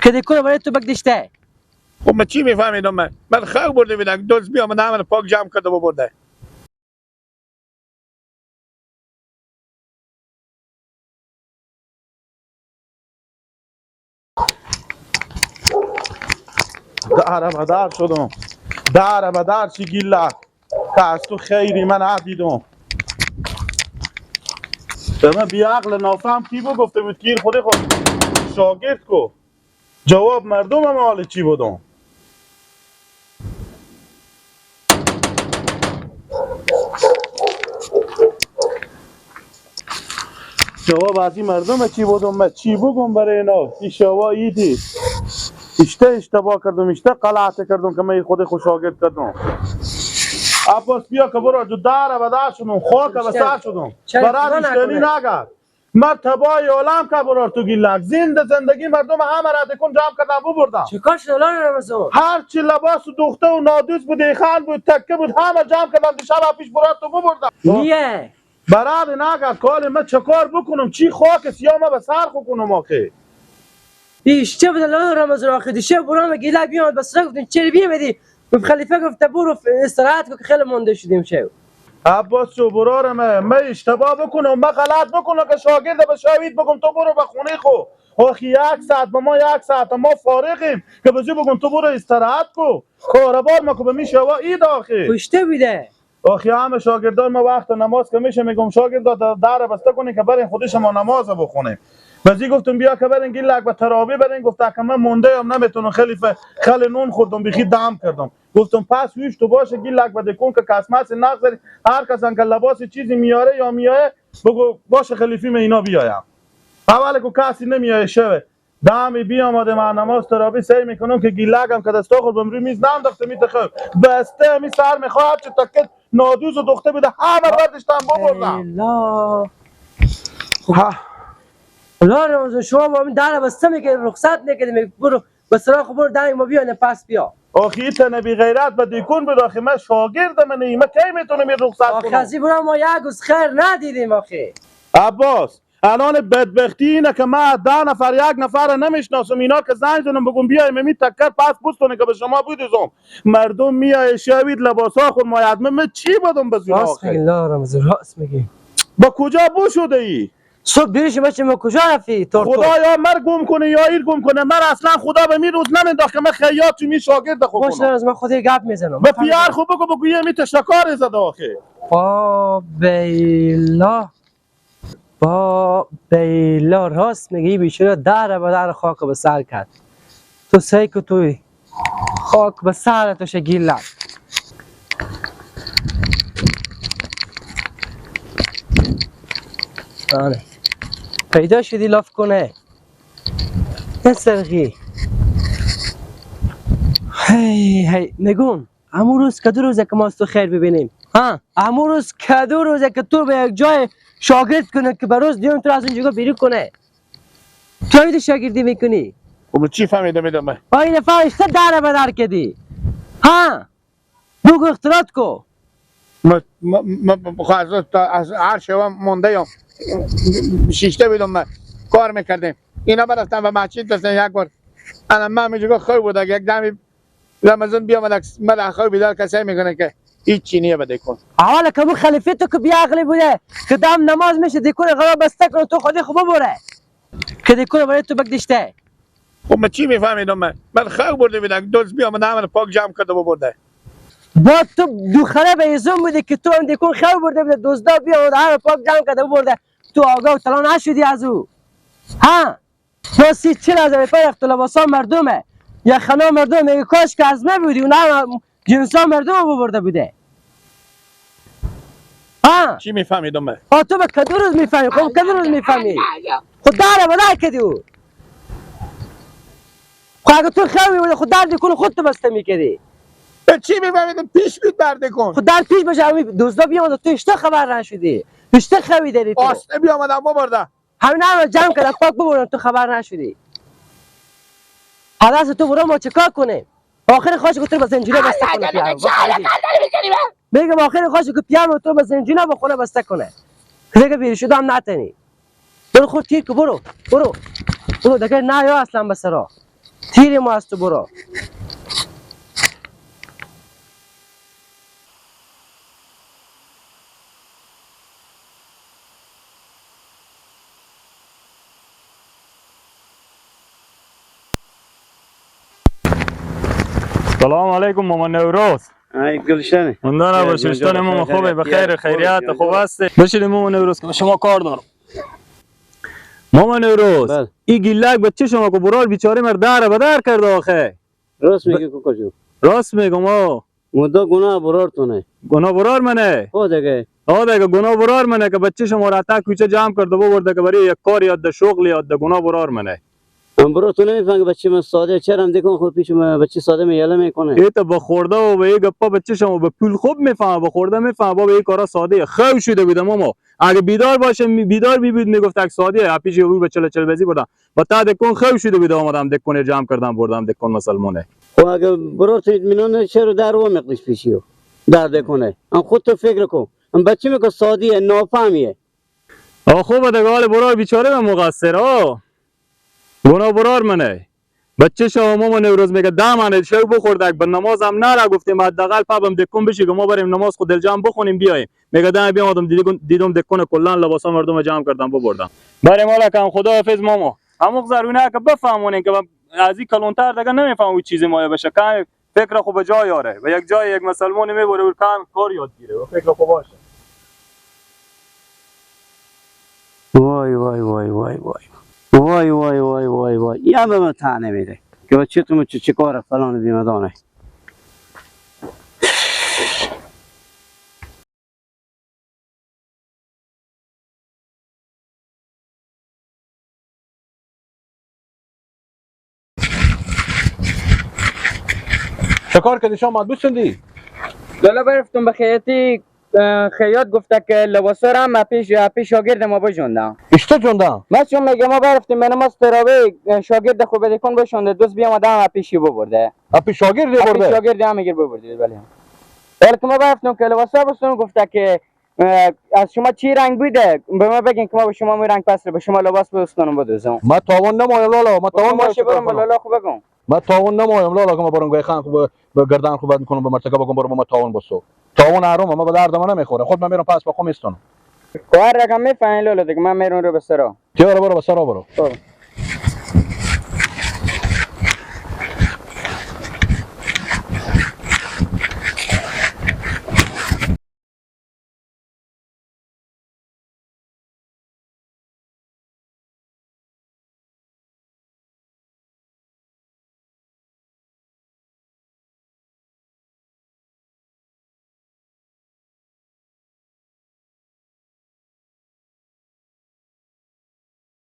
کدی کنه برای تو بگدشته. خب من چی میفهمیدم؟ من خیلی برده بودم دوست بیام من همه پاک جمع کرده و برده. داره بدر شدم، داره بدر چی گیله که از تو خیری من عدیدم. به من بیعقل نافهم کی بود گفته بود گیر خود شاگرد کو. جواب مردم هم حال چی بودم. جواب از این مردم چی بودم؟ من چی بگم برای اینا؟ این شوا ایدی اشتباه کردم، غلط کردم که من خود شاگرد کردم. عباس بیا که برو جو داره و در شدم خاک و سر شدم برای اشتنی نگرد. من تبای عالم که برار تو گیلک زندگی مردم همه را دکن جمع کردم بردم. چیکار شد الان رمضان؟ هر چی لباس و دخته و نادوس بود ایخان بود تکه بود همه جمع کردم دیشب پیش برار تو بردم. نیه برای نگرد کار من چکار بکنم؟ چی خاک سیاه ما به سر خو کنم آخه؟ چه بود الان رمضان آخه دیشه برام گیلک بیامد بس گفتین چرا بیامدی؟ خلیفه گفته برو استراحت کن که خیلی مونده شدیم شو. عباس جو برار من اشتباه بکنم، من غلط بکنم که شاگرد به شاوید بگم تو برو به خونه خو. آخه یک ساعت به ما یک ساعت ما فارغیم که بجو بگم تو برو استراحت کو. کاربار ما که به میشوا اید آخه. خوشته بوده. آخه همه شاگردان ما وقت نماز که میشه میگم شاگردا در بسته کنین که برین خودش ما نماز بخونیم. بازی گفتم بیا که برین گیلک به تراویح برین. گفت که من مونده ام نمیتونم خلیفه خل نون خوردم بخی دم کردم. گفتم پس ویش تو باشه گیلک بده کن که قسمت نغزری هر کسان که لباس چیزی میاره یا میاره بگو باشه خلیفی من اینا بیایم. اول که کسی نمیاره شوه دمی بیامده من نماز تراویح سعی میکنم که گیلکم که دستا خود بمری میز ننداخته میتخه بسته می سر میخواد چه تکت نادوز و دخته بده همه بردشتم ببردم. لا لا رمضان شما با من در بسته میگه رخصت نکردی برو بسرا خب برو در ما بیا نه پس بیا. آخی تنه بی غیرت به دیکون بود آخی من شاگرد منی من کی میتونم این رخصت کنم؟ آخه از این برا ما یک روز خیر ندیدیم آخه. عباس الان بدبختی اینه که من 10 نفر یک نفر نمیشناسم اینا که زنگ زنم بگم بیایم می تکر پس پوستونه که به شما بودیزم مردم میای شوید لباسا خود ماید من چی بدم به زینا راست میگی لا رمضان راست میگی. با کجا بو شده ای؟ صبح بیرش بچه ما کجا رفتی؟ خدا یا مرگ گم کنه یا ایر گم کنه. من اصلا خدا به می روز نمینداخت که من خیاط تو می شاگرد خوب کنم. باشه از من خودی گپ میزنم. به پیار خوب بگو یه می تشکر زد آخه. با بیلا راست میگی بیچاره در به در خاک به سر کرد. تو سعی که توی خاک به سر تو شگیل لب. آره پیدا شدی لاف کنه نه سرغی. هی نگون امو روز که 2 روزه که ما از تو خیر ببینیم. امو روز که 2 روزه که تو به یک جای شاگرد کنه که به روز دیون تو از اونجا بیرون کنه. تو ایده شاگردی میکنی؟ خب چی فهمیده میدم من؟ این فرشته در به در کدی. بگو اختلاط کو. از هر شوا مونده ام شیشته بیدم من کار میکردیم اینا برفتن و مسجد دستن یک بار انا من میگه خیلی بود یک دمی رمضان بیامد من خیلی بیدار کسی میکنه که هیچ چی نیه بده کن. اول که خلیفه تو که بیعقلی بوده که دم نماز میشه دیکور غرا بسته کنه تو خودی خوب ببره که دیکور برای تو بگدشته. خب من چی میفهمیدم؟ من خیلی برده بودم دوست بیامد همه پاک جمع کرده و برده. با تو دوخره به ایزون بودی که تو هم دیکون خیلی برده بوده دوزدا بیامد همه پاک جمع کرده و برده تو آگاه و طلا نشدی از او. با 30-40 فرق تو لباسا مردمه یا خنا مردم میگه کاش که از من بودی اون هم جنسا مردم رو برده بوده. چی میفهمیدم من؟ تو به کدو روز میفهمی. خب کدو روز میفهمی خود داره بدر کدی او. خب اگه تو خیلی بوده خود درد کنه خود تو بسته میکردی. چی میفهمیدم پیش بید برده کن. خود در پیش بشه همین دوزدا بیامد تو اشته خبر نشدی اشته خوی داری تو. آسته بیامدم ببرده همین همه جمع کرده پاک ببرن تو خبر نشدی. حدث تو برو ما چکار کنیم؟ آخر خواهش که تو به زنجیره بسته کنه پیار میگم آخر خواهش که پیار تو به زنجیره بخونه بسته کنه که دیگه بیری شده هم نتنی. برو خود تیر که برو دیگه نه یا اصلا بسرا تیر ما است برو. سلام علیکم مامان نوروز. ای گلشنه اندان باششتان مامان خوبه بخیر خیریت خوب هستی؟ بشید مامان نوروز که شما کار دارم. مامان نوروز بله. این گیلک بچه شما که برار بیچاره مرد در بدر کرده آخه. راست میگی کوکا جون راست میگم مدت گناه برارتونه گناه برار منه. دیگه دیگه گناه برار منه که بچه شما را تا کوچه جمع کرده برده که برای یک کار یاد ده شغل یاد ده گناه برار منه. من براتون نمیفهمم بچه من ساده چرم دیگه خود پیش من بچه ساده میاله میکنه ای تو بخورده و به یک گپا بچه شما به پول خوب میفهمه بخورده میفهمه بابا این کارا ساده خو شده بودم ماما اگه بیدار باشه بیدار بود میگفت اگه ساده پیش یه به چل بازی بردم با تا دکون خو شده بودم اومدم دکون جمع کردم بردم دکون مسلمانه. خب اگه برات اطمینان چرا در و مقدش پیشیو درد کنه ان خود تو فکر کن ان بچه میگه سادیه نافهمیه خوبه دیگه حال برار بیچاره به مقصر گناه برار منه بچه شما ماما نوروز میگه دامانه شو بخورد به نماز هم نره گفتیم حداقل پابم دکون بشی که ما بریم نماز خود دل جمع بخونیم بیایم میگه دام بیام آدم دیدم دکون کلا لباسا مردم جمع کردم بردم بریم حالا کم خدا حافظ ماما همون زرونه که بفهمونین که از این کلونتر دیگه نمیفهم اون چیزی مایه بشه که فکر خوب جای آره و یک جای یک مسلمانی میبره و کار یاد گیره و فکر خوب باشه. وای وای وای وای وای وای وای وای وای وای یا به من تا نمیده که بچه تو چه کار فلان بیمدانه چه کار کردی شما بسندی؟ لالا برفتم به خیاطی خیاط گفته که لباسا رو هم پیش شاگرد ما بجوندم اشته جوندم ما چون میگه ما برفتیم به نماز تراویح شاگرد خوب دکون بشونده دوست بیام آدم پیشی ببرده اپی شاگردی پیش برده شاگرد هم میگیر ببرده ولی ولی که ما برفتم که لباسا بستم گفته که از شما چی رنگ بوده به ما بگین که ما به شما می رنگ پس به شما لباس بستونم بدوزم ما تاون نمایم لالا ما تاون باشه برم به لالا خوب بگم ما تاون نمایم لالا که ما برم گوی خان خوب به گردن خوب میکنم به مرتکب بگم برم ما تاون بسو تاون آروم ما به درد ما نمیخوره خود من میرم پس با خودم میستونم کار رقم میفهمین لالا دیگه من میرم رو به سرا برو به سرا برو